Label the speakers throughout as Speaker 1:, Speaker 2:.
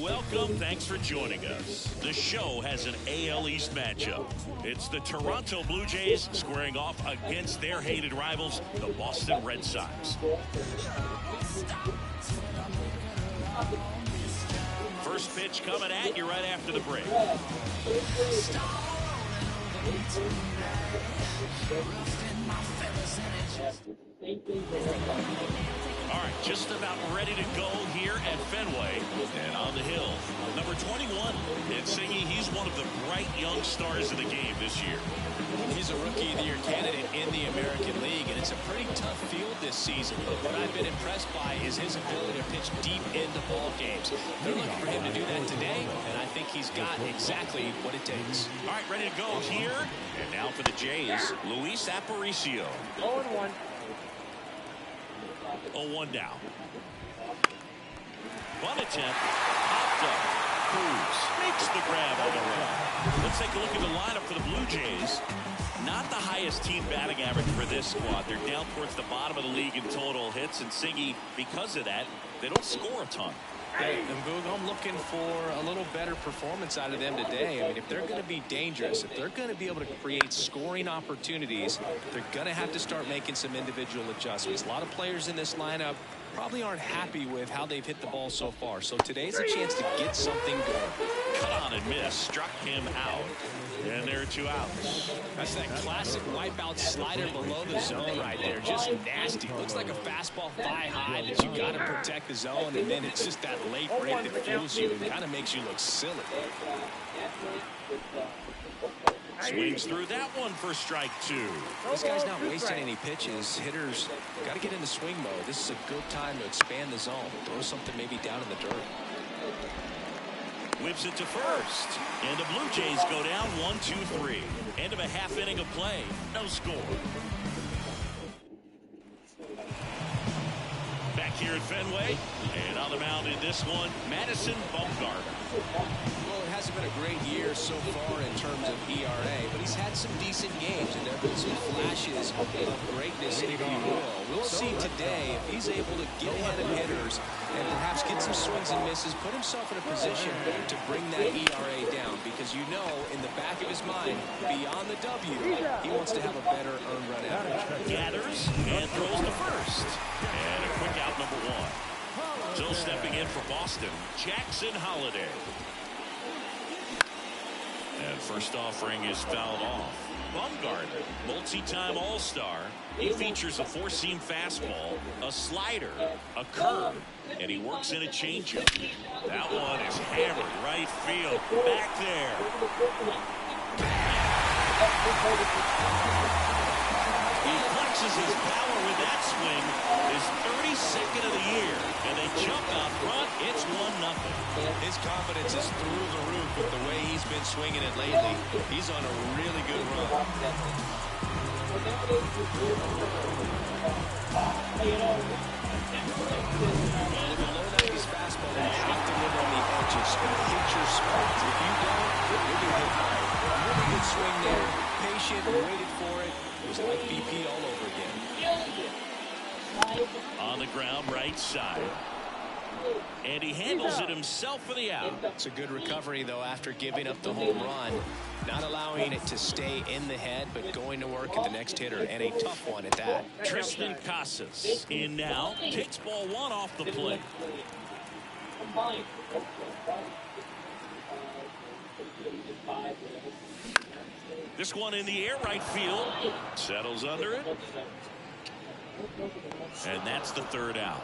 Speaker 1: Welcome. Thanks for joining us. The show has an AL East matchup. It's the Toronto Blue Jays squaring off against their hated rivals, the Boston Red Sox. First pitch coming at you right after the break. All right, just about ready to go here at Fenway. And on the hill, number 21. And Singy, he's one of the bright young stars of the game this year.
Speaker 2: He's a Rookie of the Year candidate in the American League, and it's a pretty tough field this season. But what I've been impressed by is his ability to pitch deep into ball games. They're looking for him to do that today, and I think he's got exactly what it takes.
Speaker 1: All right, ready to go here. And now for the Jays, Luis Aparicio.
Speaker 3: 0-1.
Speaker 1: 0-1 down. Bunt attempt. Popped up. Cruz makes the grab on the run. Let's take a look at the lineup for the Blue Jays. Not the highest team batting average for this squad. They're down towards the bottom of the league in total hits, and Singy, because of that, they don't score a ton.
Speaker 2: I'm looking for a little better performance out of them today. I mean, if they're going to be dangerous, if they're going to be able to create scoring opportunities, they're going to have to start making some individual adjustments. A lot of players in this lineup probably aren't happy with how they've hit the ball so far. So today's a chance to get something going.
Speaker 1: Cut on and miss. Struck him out. And there are 2 outs.
Speaker 2: That's that classic wipeout slider below the zone right there. Just nasty. Looks like a fastball thigh high that you got to protect the zone, and then it's just that late break that fools you and kind of makes you look silly.
Speaker 1: Swings through that one for strike 2.
Speaker 2: This guy's not wasting any pitches. Hitters got to get into swing mode. This is a good time to expand the zone. Throw something maybe down in the dirt.
Speaker 1: Whips it to first. And the Blue Jays go down 1-2-3. End of a half inning of play. No score. Back here at Fenway. And on the mound in this one, Madison Bumgarner.
Speaker 2: Well, it hasn't been a great year so far in terms of ERA, but he's had some decent games, and there have been some flashes of greatness, if you will. We'll see today if he's able to get ahead of hitters and perhaps get some swings and misses, put himself in a position to bring that ERA down, because you know in the back of his mind, beyond the W, he wants to have a better earned run average.
Speaker 1: Gathers and throws to first. And a quick out, number 1. Still stepping in for Boston, Jackson Holliday. And first offering is fouled off. Bumgarner, multi-time All-Star. He features a 4-seam fastball, a slider, a curve, and he works in a changeup. That one is hammered right field. Back there. He flexes his power with that swing. His 32nd of the year. And they jump out front. It's 1-0.
Speaker 2: His confidence is through the roof with the way he's been swinging it lately. He's on a really good run.
Speaker 3: Well,
Speaker 2: with the low 90s fastball, you have to live on the edges and hit your spots. If you don't, you'll be hit high. Really good swing there. Patient, waited for it. It was like BP all over again.
Speaker 1: On the ground, right side. And he handles it himself for the out.
Speaker 2: It's a good recovery, though, after giving up the home run. Not allowing it to stay in the head, but going to work at the next hitter, and a tough one at that.
Speaker 1: Tristan Casas in now. Takes ball 1 off the plate. This one in the air, right field. Settles under it. And that's the 3rd out.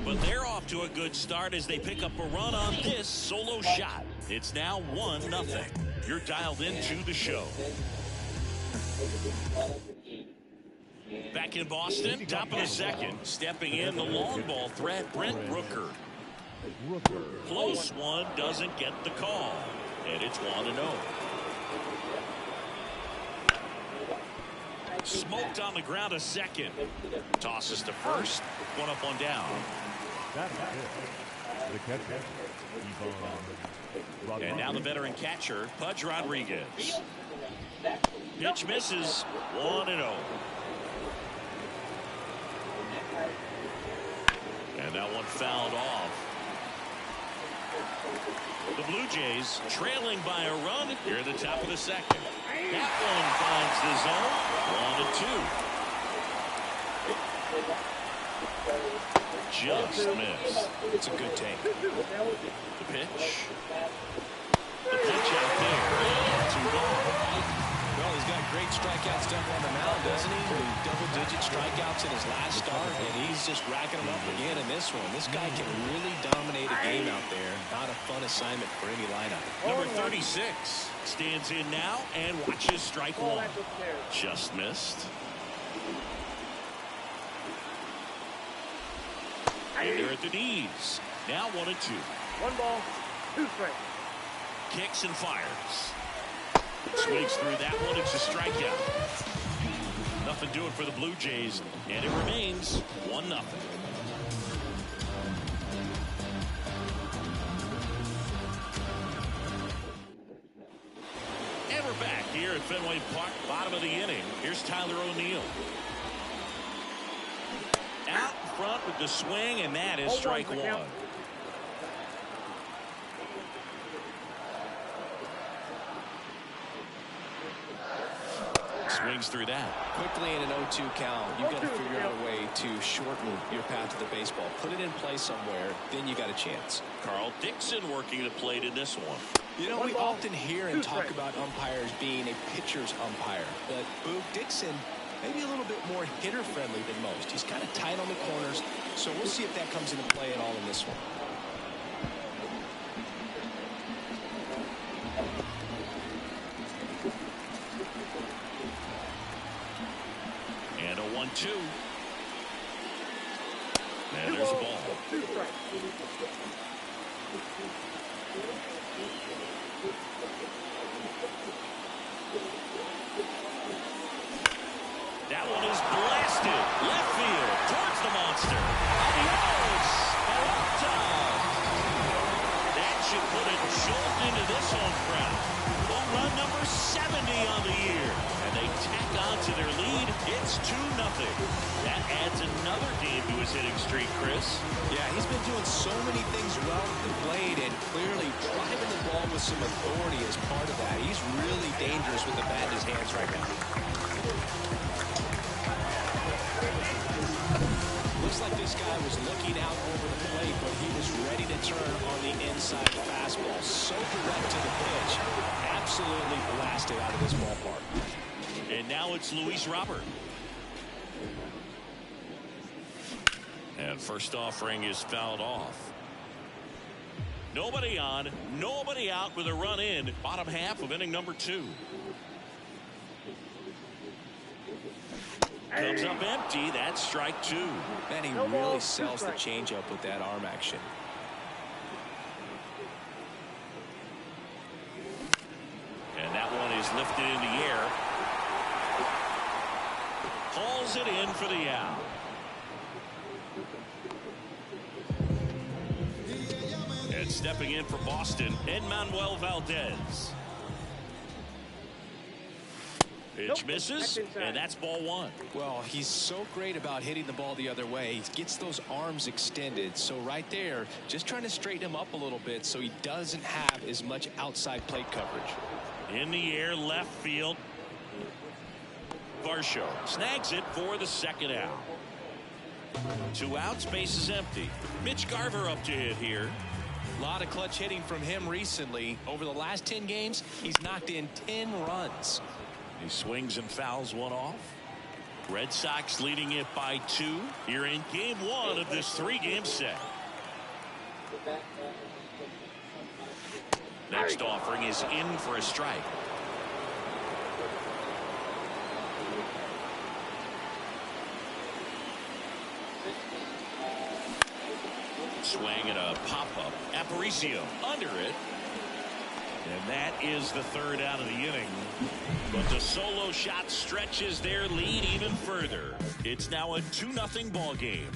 Speaker 1: But they're off to a good start as they pick up a run on this solo shot. It's now 1-0. You're dialed into the show. Back in Boston, top of the 2nd. Stepping in the long ball threat, Brent Rooker. Close one, doesn't get the call. And it's 1-0. Smoked on the ground a second. Tosses to first. 1 up, 1 down. And now the veteran catcher, Pudge Rodriguez. Pitch misses. 1-0. And that one fouled off. The Blue Jays trailing by a run here at the top of the second. That one finds the zone. 1-2. Just missed.
Speaker 2: It's a good take.
Speaker 1: The pitch. The pitch out there. 2 gone.
Speaker 2: Well, he's got great strikeout stuff on the mound, doesn't he? Double-digit strikeouts in his last start, and he's just racking them up again in this one. This guy can really dominate a game out there. Not a fun assignment for any lineup.
Speaker 1: Number 36 stands in now and watches strike one. Just missed. And they're at the knees. Now 1-2.
Speaker 3: 1 ball, 2 strikes.
Speaker 1: Kicks and fires. Swings through that one. It's a strikeout. Nothing doing for the Blue Jays, and it remains 1-0. And we're back here at Fenway Park, bottom of the inning. Here's Tyler O'Neill. Out in front with the swing, and that is strike one. Swings through that.
Speaker 2: Quickly in an 0-2 count, you've got to figure out a way to shorten your path to the baseball. Put it in play somewhere, then you got a chance.
Speaker 1: Carl Dixon working the plate in this one.
Speaker 2: You know, we often hear and talk about umpires being a pitcher's umpire, but Boog Dixon maybe a little bit more hitter-friendly than most. He's kind of tight on the corners, so we'll see if that comes into play at all in this one.
Speaker 1: And a 1-2. And there's a ball. That one is blasted. Left field towards the monster. Adios. That should put a jolt into this home crowd. Home run number 70 on the year. And they tack on to their lead. It's 2-0. That adds another game to his hitting streak, Chris.
Speaker 2: Yeah, he's been doing so many things well with the blade, and clearly driving the ball with some authority is part of that. He's really dangerous with the bat in his hands right now. Looks like this guy was looking out over the plate, but he was ready to turn on the inside fastball. So direct to the pitch. Absolutely blasted out of this ballpark.
Speaker 1: And now it's Luis Robert. And first offering is fouled off. Nobody on, nobody out with a run in. Bottom half of inning number 2. Comes up empty. That's strike 2.
Speaker 2: And he really sells the changeup with that arm action.
Speaker 1: And that one is lifted in the air. Hauls it in for the out. And stepping in for Boston, Edmanuel Valdez. Pitch misses, and that's ball 1.
Speaker 2: Well, he's so great about hitting the ball the other way. He gets those arms extended. So right there, just trying to straighten him up a little bit so he doesn't have as much outside plate coverage.
Speaker 1: In the air, left field. Varsho snags it for the second out. 2 outs, base is empty. Mitch Garver up to hit here.
Speaker 2: A lot of clutch hitting from him recently. Over the last 10 games, he's knocked in 10 runs.
Speaker 1: He swings and fouls one off. Red Sox leading it by 2 here in game 1 of this 3-game set. Next offering is in for a strike. Swing and a pop-up. Aparicio under it. And that is the 3rd out of the inning. But the solo shot stretches their lead even further. It's now a 2-0 ball game.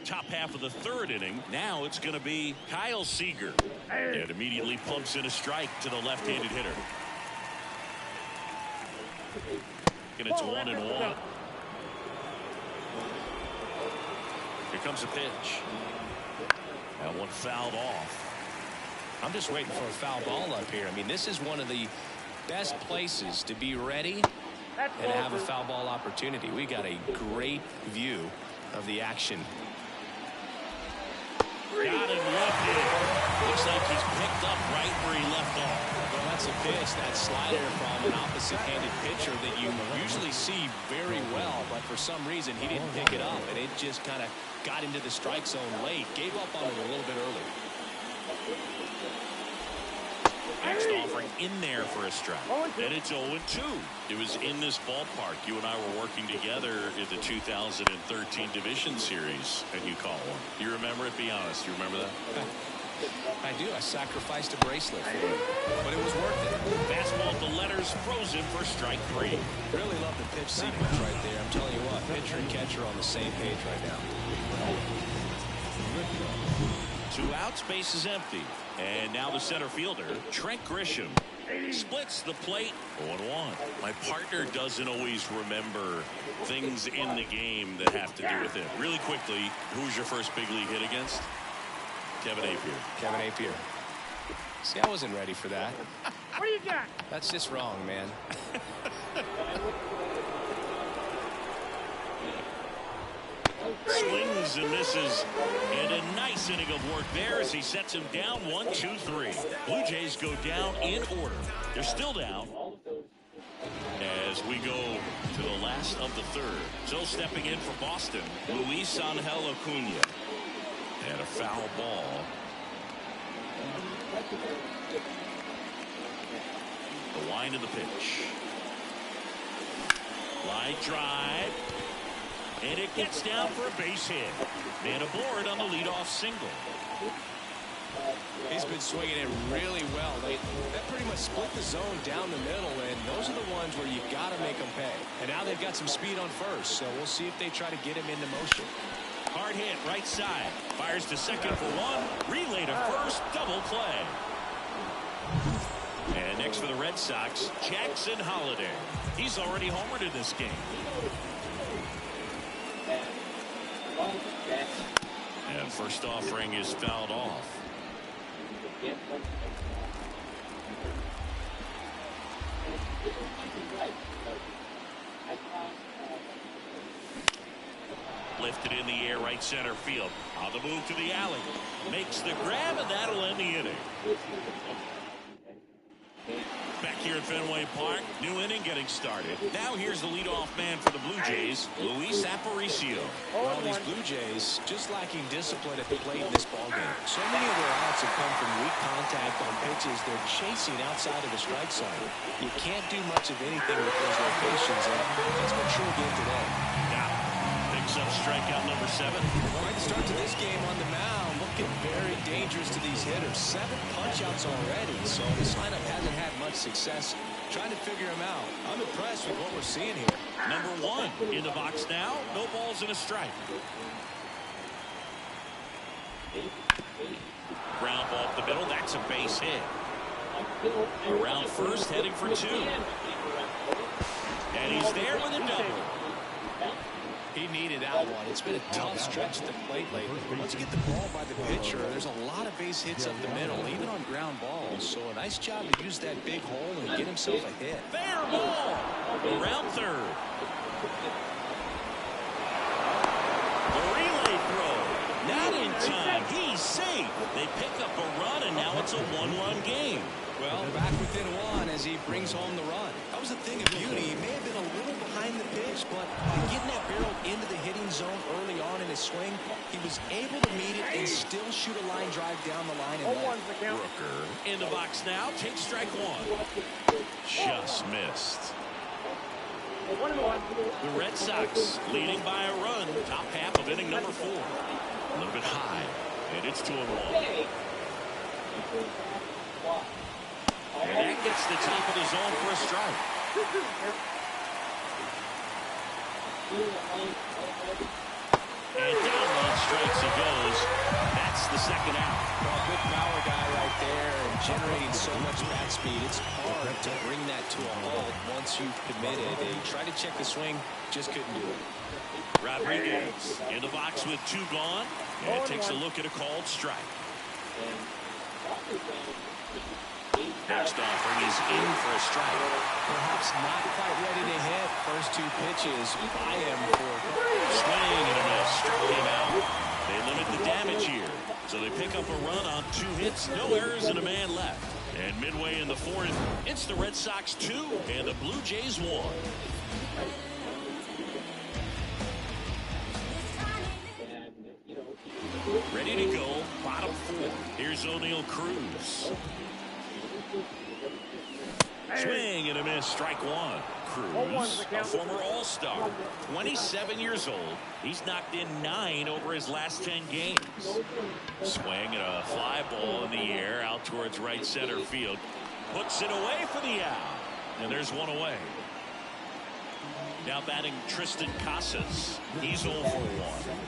Speaker 1: Top half of the 3rd inning. Now it's going to be Kyle Seager. And immediately pumps in a strike to the left-handed hitter. And it's 1-1. Here comes a pitch. That one fouled off.
Speaker 2: I'm just waiting for a foul ball up here. I mean, this is one of the best places to be ready and have a foul ball opportunity. We got a great view of the action.
Speaker 1: Got him lifted. Looks like he's picked up right where he left off.
Speaker 2: Well, that's a pitch, that slider from an opposite-handed pitcher that you usually see very well, but for some reason he didn't pick it up, and it just kind of got into the strike zone late. Gave up on it a little bit early.
Speaker 1: Next offering in there for a strike. And it's 0-2. It was in this ballpark. You and I were working together in the 2013 Division Series, and you caught one. You remember it? Be honest. You remember that?
Speaker 2: I do. I sacrificed a bracelet for it, but it was worth it.
Speaker 1: Fastball at the letters, frozen for strike 3.
Speaker 2: Really love the pitch sequence right there. I'm telling you what, pitcher and catcher on the same page right now.
Speaker 1: 2 outs, base is empty. And now the center fielder, Trent Grisham, splits the plate 0-1. My partner doesn't always remember things in the game that have to do with it. Really quickly, who was your first big league hit against? Kevin Appier.
Speaker 2: Kevin Appier. See, I wasn't ready for that.
Speaker 3: What do you got?
Speaker 2: That's just wrong, man.
Speaker 1: Swings and misses, and a nice inning of work there as he sets him down 1-2-3. Blue Jays go down in order. They're still down as we go to the last of the third. So stepping in for Boston, Luis Angel Acuna. And a foul ball. The line of the pitch. Line drive. And it gets down for a base hit. And aboard on the leadoff single.
Speaker 2: He's been swinging it really well. That pretty much split the zone down the middle, and those are the ones where you got to make them pay. And now they've got some speed on first, so we'll see if they try to get him into motion.
Speaker 1: Hard hit, right side. Fires to second for 1. Relay to first. Double play. And next for the Red Sox, Jackson Holliday. He's already homered in this game. And first offering is fouled off. Lifted in the air, right center field. On the move to the alley. Makes the grab, and that'll end the inning. Back here at Fenway Park, new inning getting started. Now here's the leadoff man for the Blue Jays, Luis Aparicio.
Speaker 2: Well, these Blue Jays just lacking discipline at the plate in this ballgame. So many of their outs have come from weak contact on pitches they're chasing outside of the strike zone. You can't do much of anything with those locations, and that's been true again today.
Speaker 1: Yeah. Picks up strikeout number 7.
Speaker 2: Quite the start to this game on the mound. Looking very dangerous to these hitters. 7 punch-outs already, so this lineup hasn't had much success trying to figure him out. I'm impressed with what we're seeing here.
Speaker 1: Number 1 in the box now. No balls and a strike. Ground ball up the middle. That's a base hit. Around first, heading for 2. And he's there with a double.
Speaker 2: He needed that one. It's been a tough stretch at the plate lately. Once you get the ball by the pitcher, there's a lot of base hits up the middle, even on ground balls. So a nice job to use that big hole and get himself a hit.
Speaker 1: Fair ball. Around third. The relay throw. Not in time. He's safe. They pick up a run, and now it's a 1-run game.
Speaker 2: Well, back within 1 as he brings home the run. That was a thing of beauty. He may have been a little behind the pitch, but by getting that barrel into the hitting zone early on in his swing, he was able to meet it and still shoot a line drive down the line and left.
Speaker 1: Brooker in the box now. Takes strike 1. Just missed. The Red Sox leading by a run. Top half of inning number 4. A little bit high, and it's 2-1. And that gets the top of the zone for a strike. And down one strikes it goes. That's the second out.
Speaker 2: Well, good power guy right there and generating so much bat speed. It's hard to bring that to a halt once you've committed. He tried to check the swing, just couldn't do it.
Speaker 1: Rodriguez in the box with 2 gone, and takes a look at a called strike. Next offering is in for a strike.
Speaker 2: Perhaps not quite ready to hit. First 2 pitches by him for
Speaker 1: swing and a miss. Struck him out. They limit the damage here, so they pick up a run on 2 hits, no errors, and a man left. And midway in the 4th, it's the Red Sox 2 and the Blue Jays 1. Ready to go, bottom 4. Here's O'Neal Cruz. Swing and a miss, strike 1. Cruz, a former All-Star, 27 years old. He's knocked in 9 over his last 10 games. Swing and a fly ball in the air out towards right center field. Puts it away for the out. And there's 1 away. Now batting Tristan Casas. He's 0 for 1.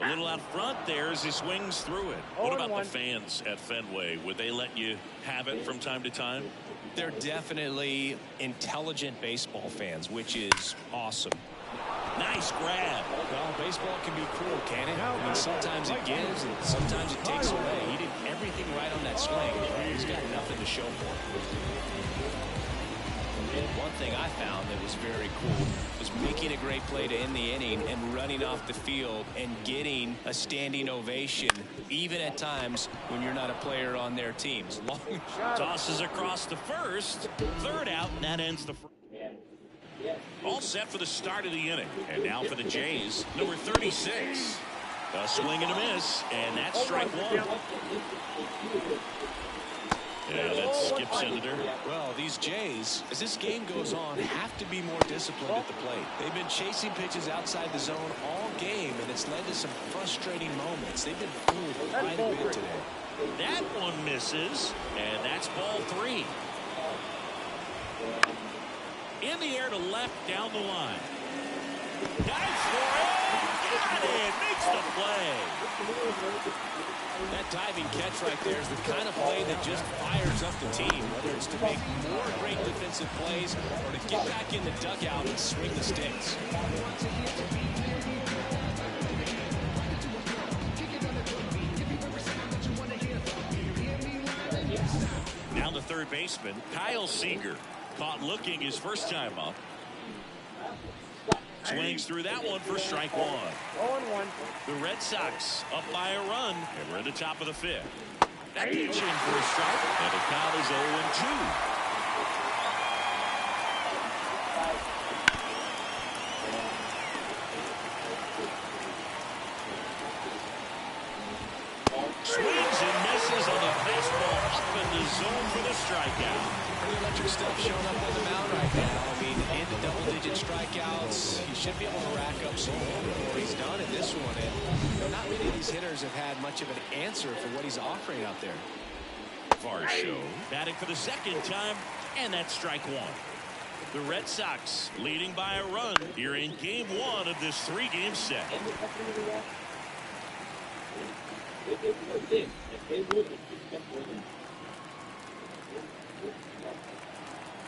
Speaker 1: A little out front there as he swings through it. What about the fans at Fenway? Would they let you have it from time to time?
Speaker 2: They're definitely intelligent baseball fans, which is awesome.
Speaker 1: Nice grab.
Speaker 2: Well, baseball can be cruel, can it? I mean, sometimes it gives and sometimes it takes away. He did everything right on that swing. He's got nothing to show for it. And one thing I found that was very cool was making a great play to end the inning and running off the field and getting a standing ovation, even at times when you're not a player on their teams.
Speaker 1: Tosses across to first. 3rd out, and that ends the first. All set for the start of the inning. And now for the Jays, number 36. A swing and a miss, and that's strike 1. Yeah, that skips into dirt.
Speaker 2: Well, these Jays, as this game goes on, have to be more disciplined at the plate. They've been chasing pitches outside the zone all game, and it's led to some frustrating moments. They've been fooled quite a bit today.
Speaker 1: That one misses, and that's ball 3. In the air to left down the line. Dives for it. Got it. Makes the play.
Speaker 2: That diving catch right there is the kind of play that just fires up the team, whether it's to make more great defensive plays or to get back in the dugout and swing the sticks.
Speaker 1: Now the third baseman, Kyle Seager, caught looking his first time up. Swings through that one for strike 1.
Speaker 3: 0-1.
Speaker 1: The Red Sox up by a run, and we're in the top of the 5th. That pitch in for a strike, and the count is 0-2. Swings and misses on the fastball up in the zone for the strikeout.
Speaker 2: Pretty electric stuff showing up on the mound right now. I mean, into double-digit strikeouts. He should be able to rack up some more before he's done in this one. And not many of these hitters have had much of an answer for what he's offering out there.
Speaker 1: Varsho batting for the 2nd time, and that's strike 1. The Red Sox leading by a run here in game 1 of this 3-game set.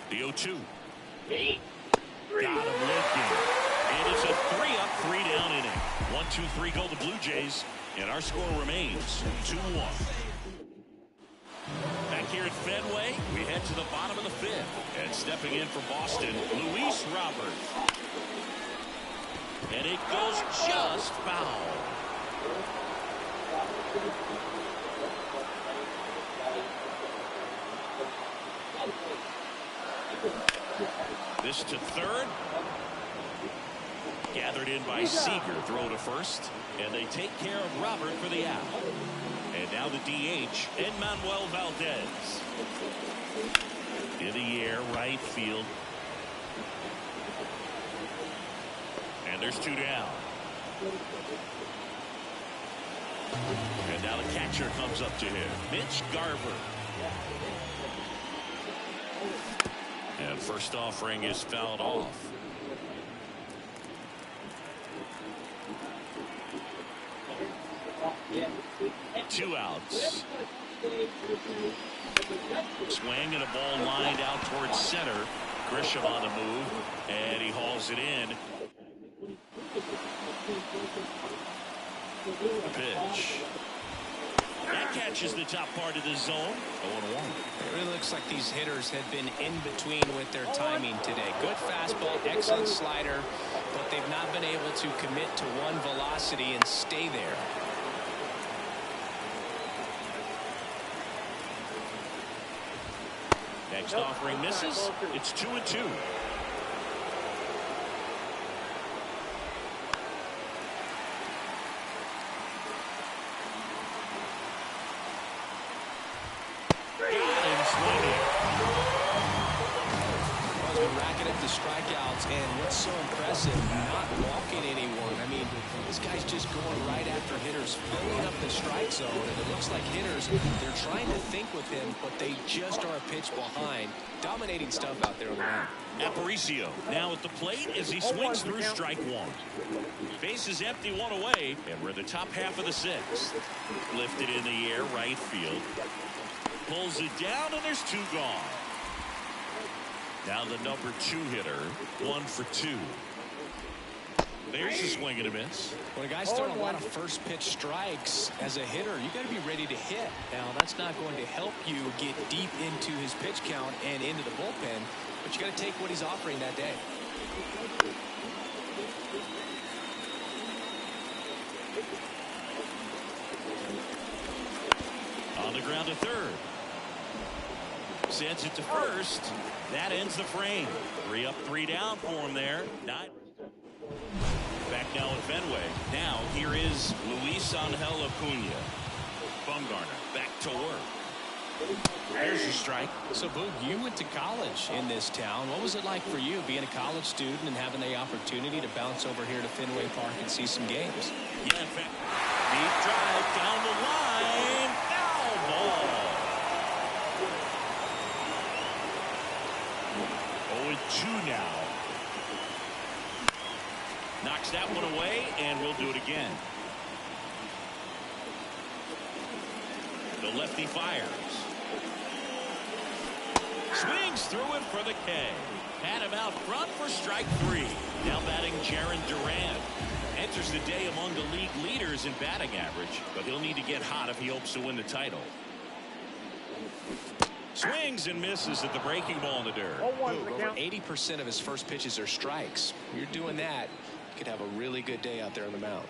Speaker 1: The 0-2. Got him looking. And it's a 3-up, 3-down inning. 1-2-3 go the Blue Jays, and our score remains 2-1. Back here at Fenway, we head to the bottom of the 5th. And stepping in for Boston, Luis Robert. And it goes just foul. This to third. Gathered in by Seager. Throw to first. And they take care of Robert for the out. And now the DH, Manuel Valdez. In the air, right field. And there's 2 down. And now the catcher comes up to him. Mitch Garver. And first offering is fouled off. 2 outs. Swing and a ball lined out towards center. Grisham on the move, and he hauls it in. Pitch. That catches the top part of the zone. 0-1.
Speaker 2: It really looks like these hitters have been in between with their timing today. Good fastball, excellent slider, but they've not been able to commit to one velocity and stay there.
Speaker 1: Next offering misses. It's 2-2.
Speaker 2: Racking up the strikeouts, and what's so impressive, not walking anyone. I mean, this guy's just going right after hitters, filling up the strike zone, and it looks like hitters, they're trying to think with him, but they just are a pitch behind. Dominating stuff out there on the mound.
Speaker 1: Aparicio now at the plate as he swings through strike 1. Base is empty, 1 away, and we're in the top half of the 6th. Lifted in the air, right field. Pulls it down, and there's 2 gone. Now the number 2 hitter, 1 for 2. There's a swing and a miss.
Speaker 2: When a guy's throwing a lot of first pitch strikes as a hitter, you got to be ready to hit. Now that's not going to help you get deep into his pitch count and into the bullpen, but you got to take what he's offering that day.
Speaker 1: On the ground to third. Sends it to first. That ends the frame. 3 up, 3 down for him there. Back now at Fenway. Now here is Luis Angel Acuna. Bumgarner back to work. There's your strike.
Speaker 2: So, Boog, you went to college in this town. What was it like for you being a college student and having the opportunity to bounce over here to Fenway Park and see some games?
Speaker 1: Yeah, in fact, deep drive down the line. Foul ball. 0-2 now. Knocks that one away, and we'll do it again. The lefty fires. Swings through it for the K. Had him out front for strike 3. Now batting Jaron Duran. Enters the day among the league leaders in batting average, but he'll need to get hot if he hopes to win the title. Swings and misses at the breaking ball in the dirt.
Speaker 2: Over 80% of his first pitches are strikes. You're doing that, you could have a really good day out there on the mound.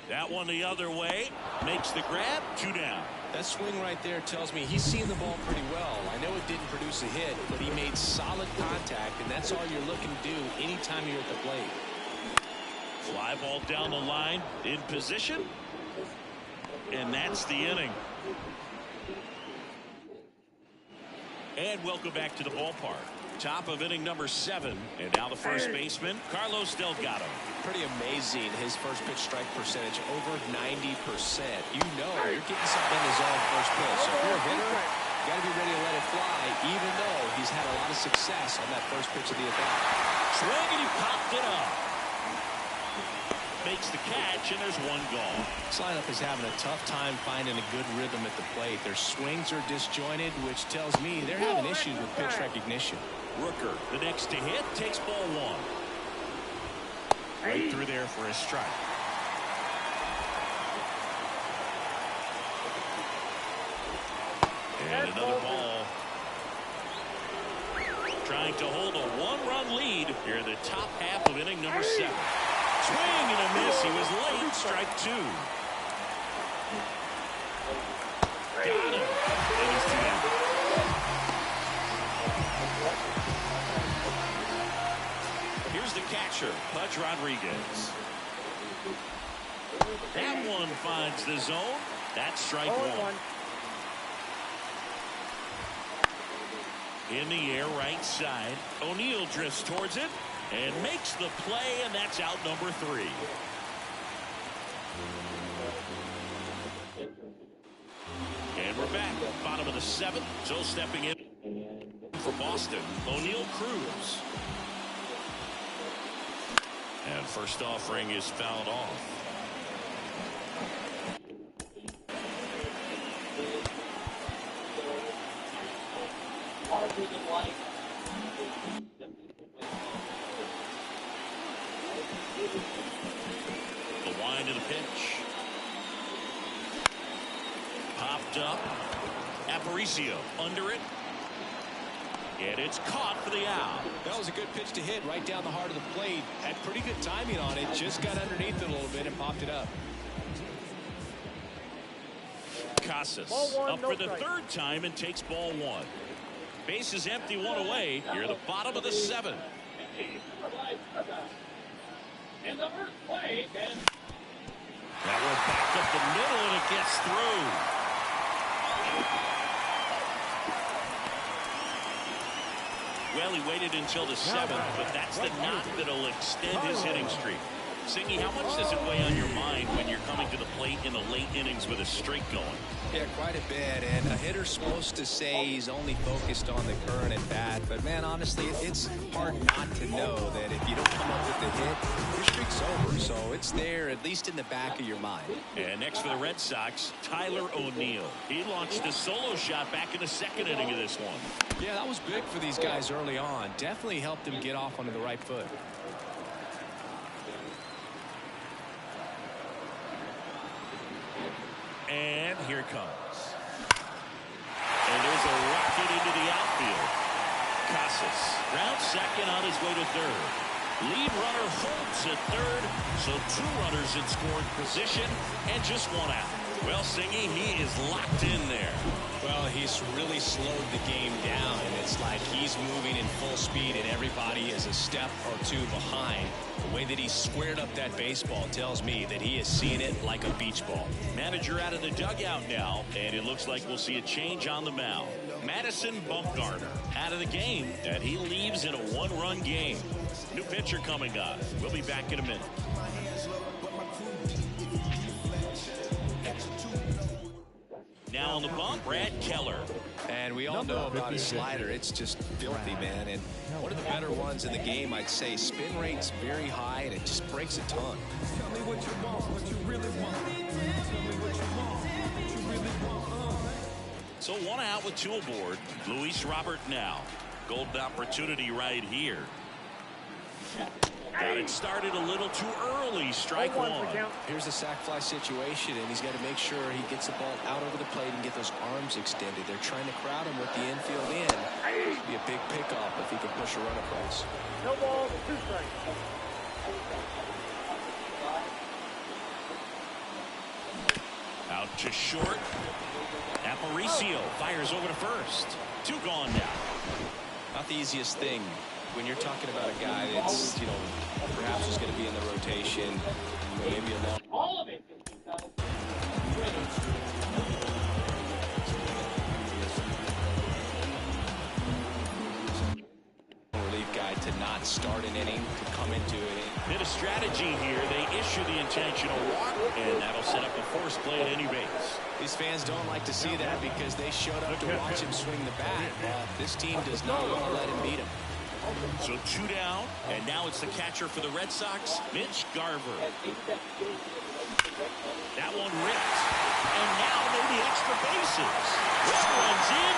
Speaker 1: That one the other way. Makes the grab. 2 down.
Speaker 2: That swing right there tells me he's seen the ball pretty well. I know it didn't produce a hit, but he made solid contact, and that's all you're looking to do anytime you're at the plate.
Speaker 1: Fly ball down the line in position. And that's the inning. And welcome back to the ballpark. Top of inning number 7. And now the first baseman, Carlos Delgado.
Speaker 2: Pretty amazing, his first pitch strike percentage, over 90%. You know you're getting something in the zone first pitch. So if you're a hitter, you got to be ready to let it fly, even though he's had a lot of success on that first pitch of the at-bat.
Speaker 1: Swing, and he popped it up. Makes the catch, and there's 1 gone.
Speaker 2: This lineup is having a tough time finding a good rhythm at the plate. Their swings are disjointed, which tells me they're having issues with pitch recognition.
Speaker 1: Rooker, the next to hit, takes ball 1. Right through there for a strike. And another ball. Trying to hold a 1-run lead here in the top half of inning number 7. Swing and a miss. He was late. Strike 2. Got him. And he's 2 down. Here's the catcher, Pudge Rodriguez. That one finds the zone. That's strike 1. In the air, right side. O'Neill drifts towards it and makes the play, and that's out number 3. And we're back, bottom of the 7th. So stepping in for Boston, O'Neill Cruz. And first offering is fouled off. The wind of the pitch. Popped up. Aparicio under it. And it's caught for the out.
Speaker 2: That was a good pitch to hit right down the heart of the plate. Had pretty good timing on it. Just got underneath it a little bit and popped it up.
Speaker 1: Casas up for the third time and takes ball one. Base is empty, one away. Here at the bottom of the seventh. That one back up the middle and it gets through. Well, he waited until the seventh, but that's the knock that'll extend his hitting streak. Singy, how much does it weigh on your mind when you're coming to the plate in the late innings with a streak going?
Speaker 2: Yeah, quite a bit. And a hitter's supposed to say he's only focused on the current at bat. But, man, honestly, it's hard not to know that if you don't come up with the hit, your streak's over. So it's there, at least in the back of your mind.
Speaker 1: And next for the Red Sox, Tyler O'Neill. He launched a solo shot back in the second inning of this one.
Speaker 2: Yeah, that was big for these guys early on. Definitely helped them get off onto the right foot.
Speaker 1: And here it comes. And there's a rocket into the outfield. Casas round second on his way to third. Lead runner holds at third. So two runners in scoring position and just one out. Well, Singy, he is locked in there.
Speaker 2: Well, he's really slowed the game down, and it's like he's moving in full speed and everybody is a step or two behind. The way that he squared up that baseball tells me that he is seeing it like a beach ball.
Speaker 1: Manager out of the dugout now, and it looks like we'll see a change on the mound. Madison Bumgarner out of the game, and he leaves in a one-run game. New pitcher coming on. We'll be back in a minute. Now on the bump, Brad Keller.
Speaker 2: And we all know about his slider. It's just filthy, man. And one of the better ones in the game, I'd say. Spin rate's very high, and it just breaks a ton.
Speaker 4: Tell me what you want, what you really want. Tell me what you want, what you really want.
Speaker 1: So one out with two aboard. Luis Robert now. Golden opportunity right here. Got it started a little too early. Strike one.
Speaker 2: Here's a sac fly situation, and he's got to make sure he gets the ball out over the plate and get those arms extended. They're trying to crowd him with the infield in. Should be a big pickoff if he can push a run across.
Speaker 3: No ball, two strikes.
Speaker 1: Out to short. Aparicio fires over to first. Two gone now.
Speaker 2: Not the easiest thing when you're talking about a guy that's, perhaps is going to be in the rotation, maybe a long. All of it. Relief guy to not start an inning, to come into it.
Speaker 1: Bit of strategy here. They issue the intentional walk, and that'll set up a force play at any base.
Speaker 2: These fans don't like to see that because they showed up to watch him swing the bat. This team does not want to let him beat him.
Speaker 1: So two down, and now it's the catcher for the Red Sox, Mitch Garver. That one ripped, and now maybe extra bases. One runs in,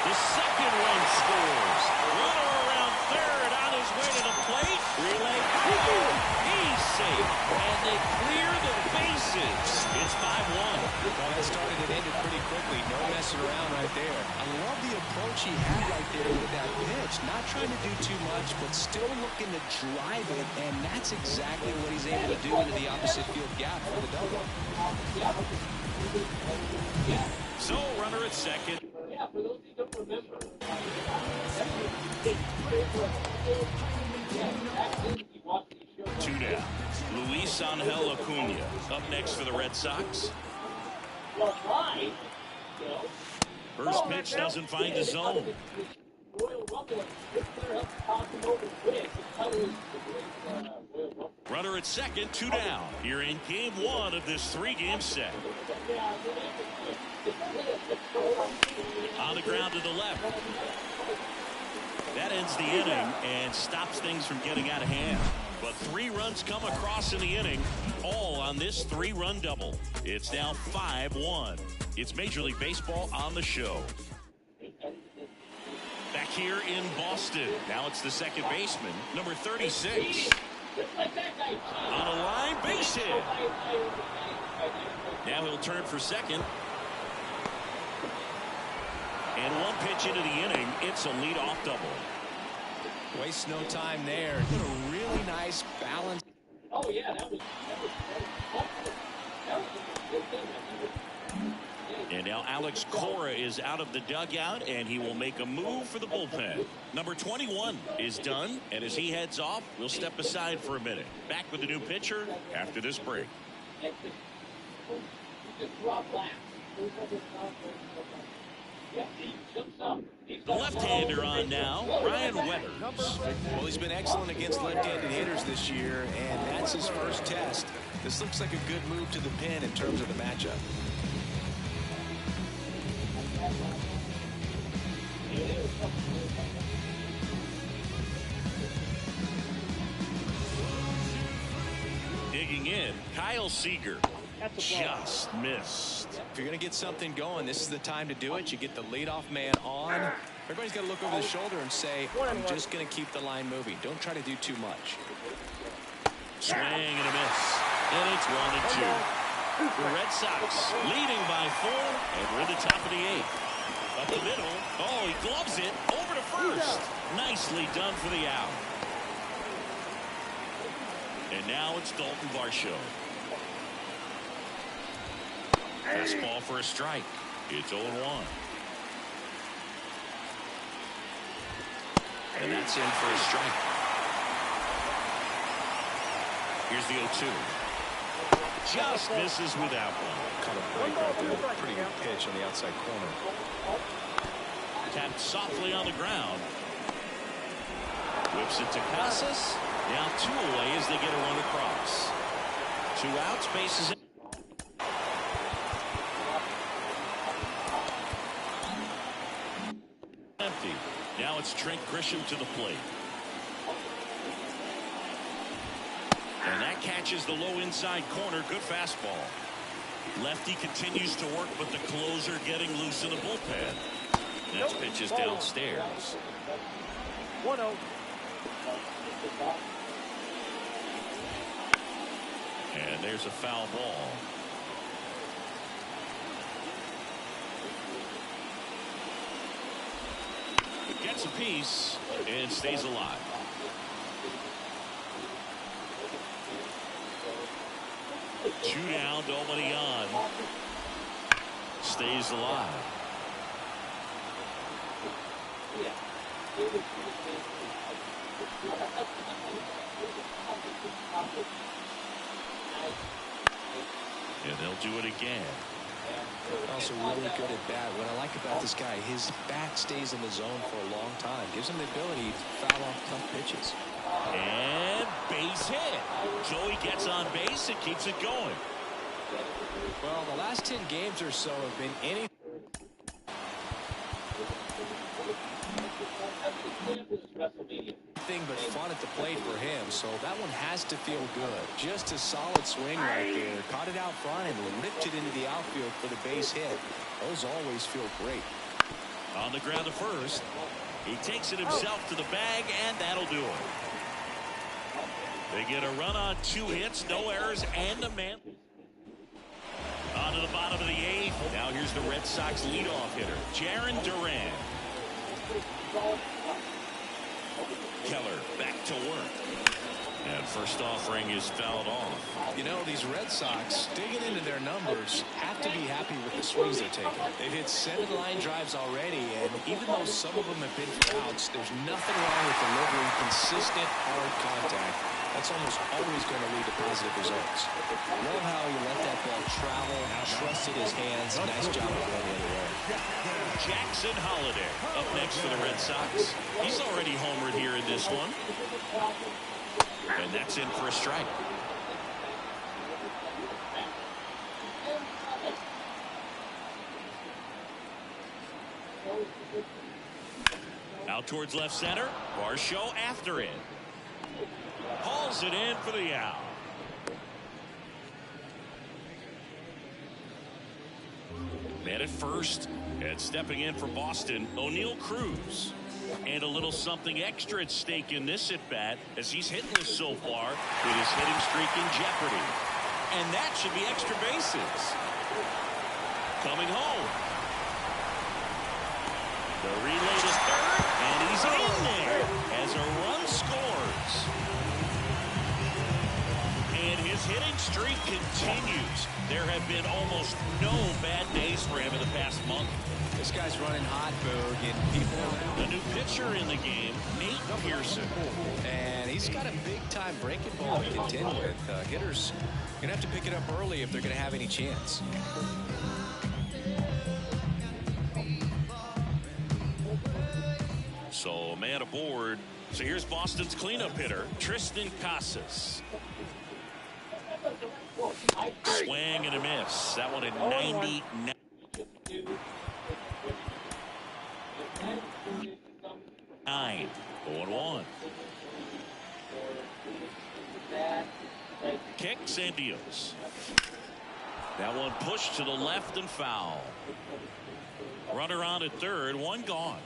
Speaker 1: the second run scores. Runner around third on his way to the plate. Relay, he's safe, and they clear the bases. It's 5-1.
Speaker 2: Well, that started and ended pretty quickly. No messing around right there. I love the approach he had right there with that pitch. Not trying to do too much, but still looking to drive it, and that's exactly what he's able to do into the opposite field gap for the double.
Speaker 1: So, runner at second. Two down. Luis Angel Acuna up next for the Red Sox. First pitch doesn't find the zone. Runner at second, two down. Here in game one of this three-game set. On the ground to the left. That ends the inning and stops things from getting out of hand. But 3 runs come across in the inning, all on this 3-run double. It's now 5-1. It's Major League Baseball on the show. Back here in Boston. Now it's the second baseman, number 36. On a line, base hit. Now he'll turn for second. And one pitch into the inning, it's a leadoff double.
Speaker 2: Waste no time there. Did a really nice balance.
Speaker 3: Oh, yeah, that was
Speaker 1: And now Alex Cora is out of the dugout, and he will make a move for the bullpen. Number 21 is done, and as he heads off, we'll step aside for a minute. Back with the new pitcher after this break. The left-hander on now, Ryan Weathers.
Speaker 2: Well, he's been excellent against left-handed hitters this year, and that's his first test. This looks like a good move to the pin in terms of the matchup.
Speaker 1: Digging in, Kyle Seager. Just missed.
Speaker 2: If you're going to get something going, this is the time to do it. You get the leadoff man on. Everybody's got to look over the shoulder and say, I'm just going to keep the line moving. Don't try to do too much.
Speaker 1: Swing and a miss. And it's 1-2. The Red Sox leading by 4, and we're at the top of the 8th. Up the middle. Oh, he gloves it over to first. Nicely done for the out. And now it's Dalton Varsho. Fastball for a strike. It's 0-1. And that's in for a strike. Here's the 0-2. Just misses with that one.
Speaker 2: Caught a break right there. Pretty good pitch on the outside corner.
Speaker 1: Tapped softly on the ground. Whips it to Casas. Now 2 away as they get a run across. 2 outs, bases empty. Now it's Trent Grisham to the plate. And that catches the low inside corner. Good fastball. Lefty continues to work, but the closer getting loose in the bullpen. Next pitch is downstairs.
Speaker 3: 1-0.
Speaker 1: And there's a foul ball. Gets a piece and stays alive. Two down, nobody on. Stays alive. And they'll do it again.
Speaker 2: Also really good at bat. What I like about this guy, his bat stays in the zone for a long time. Gives him the ability to foul off tough pitches.
Speaker 1: And base hit. Joey gets on base and keeps it going.
Speaker 2: Well, the last 10 games or so have been anything but fun at the plate for him, so that one has to feel good. Just a solid swing right there. Caught it out front and ripped it into the outfield for the base hit. Those always feel great.
Speaker 1: On the ground to first. He takes it himself to the bag, and that'll do it. They get a run on 2 hits, no errors, and a man. On to the bottom of the 8th. Now here's the Red Sox leadoff hitter, Jarren Duran. Keller back to work. And first offering is fouled off.
Speaker 2: You know, these Red Sox, digging into their numbers, have to be happy with the swings they're taking. They've hit 7 line drives already, and even though some of them have been for outs, there's nothing wrong with delivering consistent, hard contact. That's almost always going to lead to positive results. Love how he let that ball travel, trusted his hands. Nice job of going the other way.
Speaker 1: Jackson Holliday up next for the Red Sox. He's already homered here in this one. And that's in for a strike. Out towards left center. Varsho after it. Hauls it in for the out. Man at first, and stepping in for Boston, O'Neal Cruz. And a little something extra at stake in this at-bat as he's hitless so far with his hitting streak in jeopardy. And that should be extra bases. Coming home. The relay to third, and he's in there as a run scores. And his hitting streak continues. There have been almost no bad days for him in the past month.
Speaker 2: This guy's running hot, Boog, and people.
Speaker 1: The new pitcher in the game, Nate Pearson.
Speaker 2: And he's got a big-time breaking ball to contend with. Hitters going to have to pick it up early if they're going to have any chance.
Speaker 1: So a man aboard. So here's Boston's cleanup hitter, Tristan Casas. Swing and a miss. That one at 99. 0-1. Kicks and deals. That one pushed to the left and foul. Runner on at third, one gone.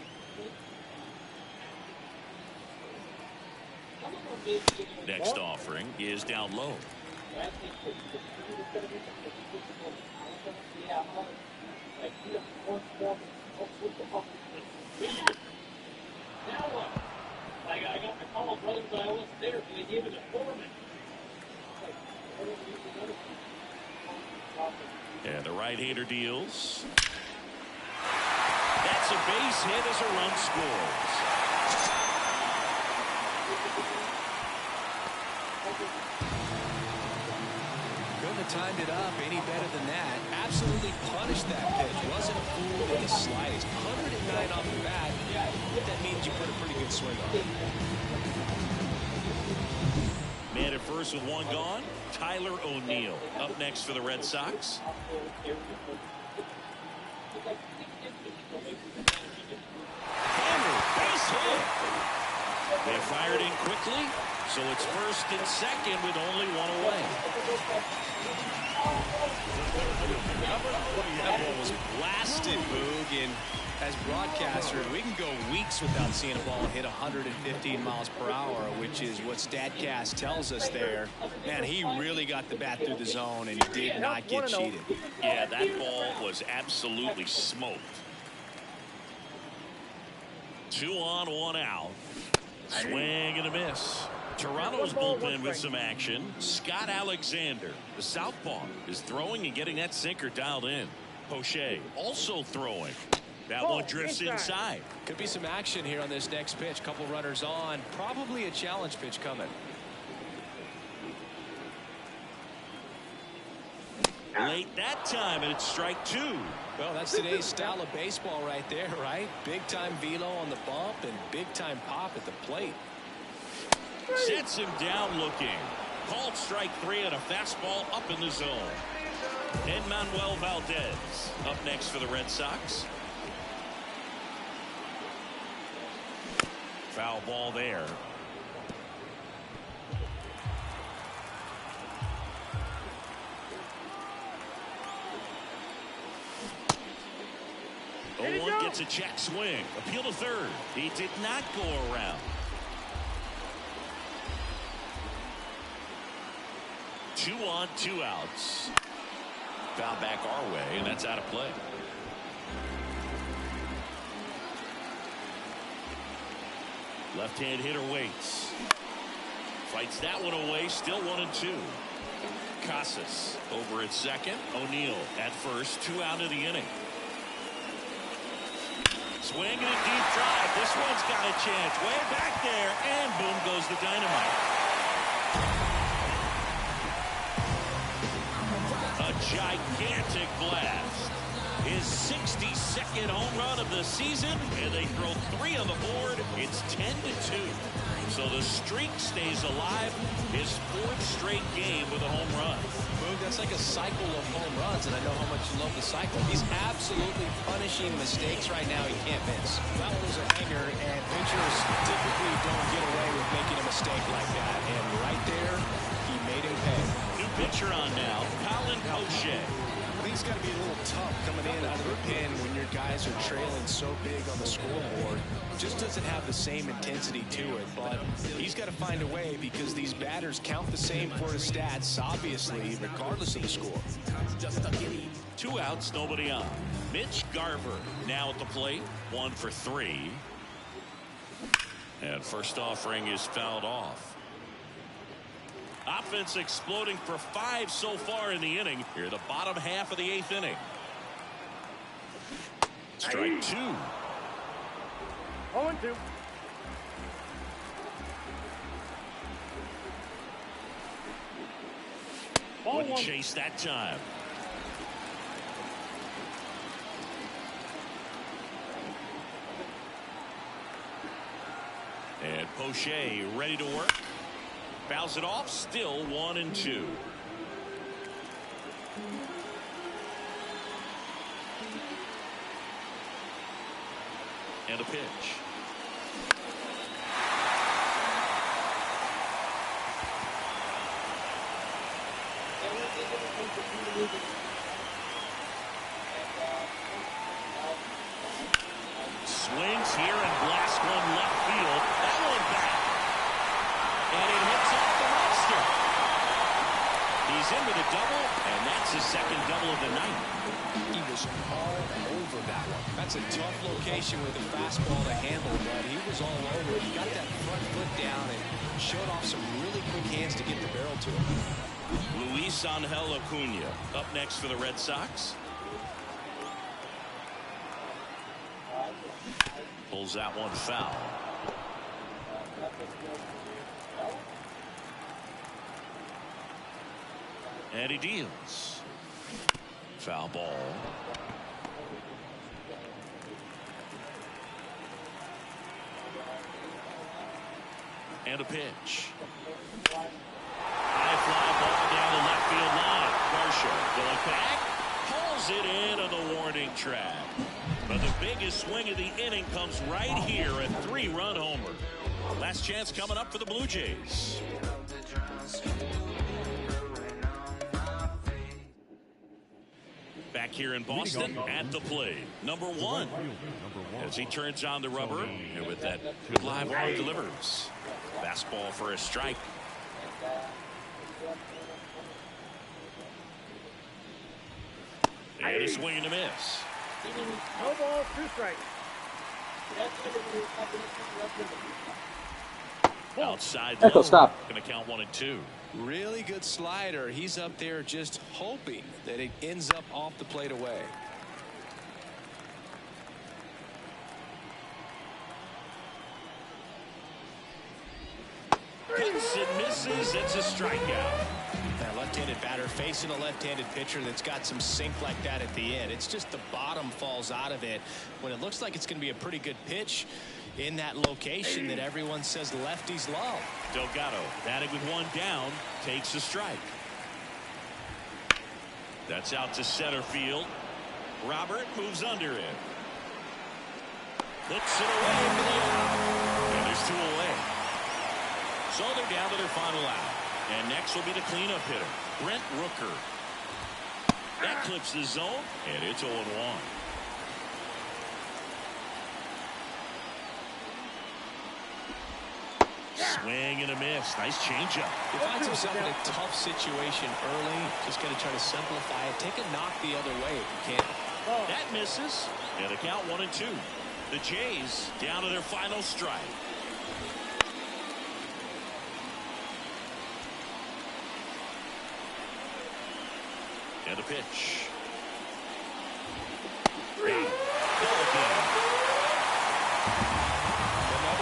Speaker 1: Next offering is down low.
Speaker 3: Now what? I got my call, brothers, but I wasn't there, so they gave it a foreman.
Speaker 1: And the right-hander deals. That's a base hit as a run scores.
Speaker 2: Couldn't have timed it up any better than that. Absolutely punished that pitch. Wasn't fooled in the slightest. 109 off the bat. That means you put a pretty good swing on it.
Speaker 1: Man at first with one gone. Tyler O'Neill up next for the Red Sox. Hammer, base hit. They fired in quickly, so it's first and second with only one away.
Speaker 2: That ball was blasted, Boog, and as broadcasters, we can go weeks without seeing a ball hit 115 miles per hour, which is what StatCast tells us there. Man, he really got the bat through the zone and did not get cheated.
Speaker 1: Yeah, that ball was absolutely smoked. 2 on, 1 out. Swing and a miss. Toronto's bullpen with some action. Scott Alexander, the southpaw, is throwing and getting that sinker dialed in. Poche also throwing. That one drifts inside.
Speaker 2: Could be some action here on this next pitch. Couple runners on. Probably a challenge pitch coming.
Speaker 1: Late that time, and it's strike 2.
Speaker 2: Well, that's today's style of baseball right there, right? Big-time velo on the bump and big-time pop at the plate.
Speaker 1: Sets him down looking. Called strike 3 on a fastball up in the zone. Manuel Valdez up next for the Red Sox. Foul ball there. One gets a check swing. Appeal to third. He did not go around. 2 on, 2 outs. Foul back our way, and that's out of play. Left-hand hitter waits. Fights that one away. Still 1 and 2. Casas over at second. O'Neill at first. 2 out of the inning. Swing and a deep drive. This one's got a chance. Way back there, and boom goes the dynamite. A gigantic blast. His 62nd home run of the season, and they throw 3 on the board. It's 10-2. So the streak stays alive. His 4th straight game with a home run.
Speaker 2: Boog, that's like a cycle of home runs, and I know how much you love the cycle. He's absolutely punishing mistakes right now he can't miss. That one was a hanger, and pitchers typically don't get away with making a mistake like that. And right there, he made him pay.
Speaker 1: New pitcher on now, Colin Poche.
Speaker 2: I think it's got to be a little tough coming in out of the pen when your guys are trailing so big on the scoreboard. Just doesn't have the same intensity to it, but he's got to find a way because these batters count the same for his stats, obviously, regardless of the score.
Speaker 1: 2 outs, nobody on. Mitch Garver now at the plate, 1 for 3. And first offering is fouled off. Offense exploding for 5 so far in the inning. Here, the bottom half of the 8th inning. Strike 2.
Speaker 3: 0-2.
Speaker 1: Wouldn't chase that time. And Poche ready to work. Fouls it off. Still 1-2. And a pitch. Swings here and blasts one left field. That one back. And it hits off the monster. He's in with a double, and that's his second double of the night.
Speaker 2: He was all over that one. That's a tough location with a fastball to handle, but he was all over it. He got that front foot down and showed off some really quick hands to get the barrel to him.
Speaker 1: Luis Angel Acuna up next for the Red Sox. Pulls that one foul. And he deals. Foul ball. And a pitch. High fly ball down the left field line. Marshall going back. Pulls it in on the warning track. But the biggest swing of the inning comes right here, a 3-run homer. Last chance coming up for the Blue Jays. Back here in Boston at the plate, number 1. As he turns on the rubber, and with that live wire delivers. Fastball for a strike. And a swing and a miss.
Speaker 3: No ball, 2 strikes.
Speaker 1: Outside
Speaker 5: Echo,
Speaker 1: low.
Speaker 5: stop.
Speaker 1: Going to count 1 and 2.
Speaker 2: Really good slider. He's up there just hoping that it ends up off the plate away.
Speaker 1: Hits and misses. It's a strikeout.
Speaker 2: That left-handed batter facing a left-handed pitcher that's got some sink like that at the end. It's just the bottom falls out of it when it looks like it's going to be a pretty good pitch in that location that everyone says lefties love.
Speaker 1: Delgado batting with 1 down, takes a strike. That's out to center field. Robert moves under it. Puts it away for the out. And there's 2 away. So they're down to their final out. And next will be the cleanup hitter, Brent Rooker. That clips the zone, and it's 0-1. Swing and a miss. Nice changeup.
Speaker 2: He finds himself in a tough situation early. Just got to try to simplify it. Take a knock the other way if you can.
Speaker 1: That misses. And a count 1 and 2. The Jays down to their final strike. And a pitch.
Speaker 2: Another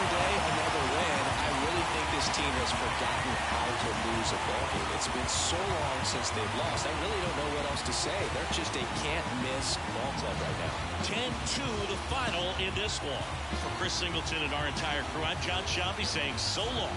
Speaker 2: day, another win. I really think this team has forgotten how to lose a ball game. It's been so long since they've lost. I really don't know what else to say. They're just a can't-miss ball club right now.
Speaker 1: 10-2 the final in this one. For Chris Singleton and our entire crew, I'm John Shambi saying so long.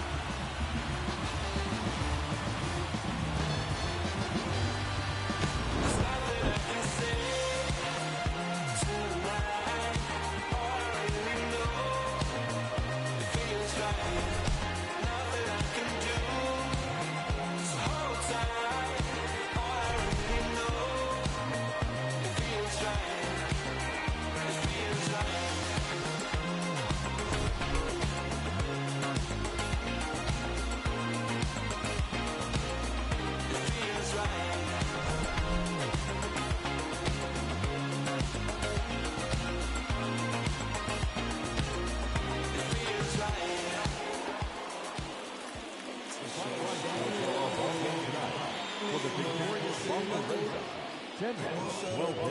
Speaker 5: Virginia. Well hit.